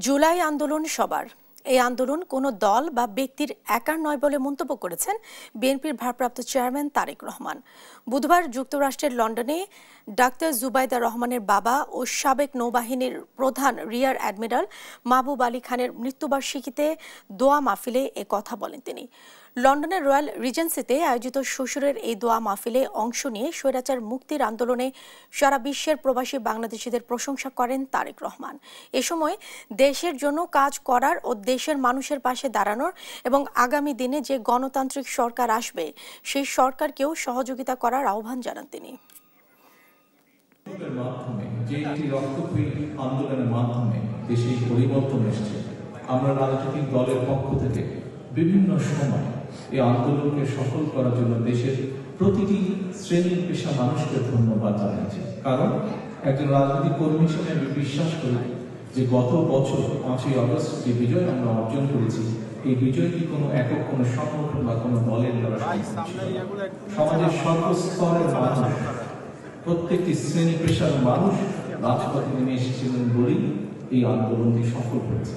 জুলাই আন্দোলন সবার। এই আন্দোলন কোনো দল বা ব্যক্তির একার নয় বলে মন্তব্য করেছেন বিএনপির ভারপ্রাপ্ত চেয়ারম্যান তারেক রহমান। বুধবার যুক্তরাষ্ট্রের লন্ডনে ডাক্তার জুবাইদা রহমানের বাবা ও সাবেক নৌবাহিনীর প্রধান রিয়ার অ্যাডমিরাল মাহবুব আলী খানের মৃত্যুবার্ষিকীতে দোয়া মাহফিলে এ কথা বলেন তিনি। লন্ডনের রয়্যাল রিজেন্সিতে আয়োজিত শ্বশুরের এই দোয়া মাহফিলে অংশ নিয়ে স্বৈরাচার মুক্তির আন্দোলনে সারা বিশ্বের প্রবাসী বাংলাদেশিদের প্রশংসা করেন তারেক রহমান। এ সময় দেশের জন্য কাজ করার ও দেশের মানুষের পাশে দাঁড়ানোর এবং আগামী দিনে যে গণতান্ত্রিক সরকার আসবে সেই সরকারকেও সহযোগিতা করার আহ্বান জানান তিনি। আন্দোলনের মাধ্যমে দেশে পরিবর্তন এসেছে। আমরা রাজনৈতিক দলের পক্ষ থেকে বিভিন্ন সময় এই আন্দোলনকে সফল করার জন্য দেশের প্রতিটি শ্রেণীর পেশা মানুষকে ধন্যবাদ জানাচ্ছি। কারণ একজন রাজনৈতিক কর্মী হিসেবে আমি বিশ্বাস করি যে গত বছর 5ই আগস্ট যে বিজয় আমরা অর্জন করেছি, এই বিজয়টি কোনো একক কোনো সংগঠন বা কোনো দলের দ্বারা সমাজের সর্বস্তরের মানুষ, প্রত্যেকটি শ্রেণী পেশার মানুষ রাজপথে নেমে এসেছিলেন বলেই এই আন্দোলনটি সফল হয়েছে।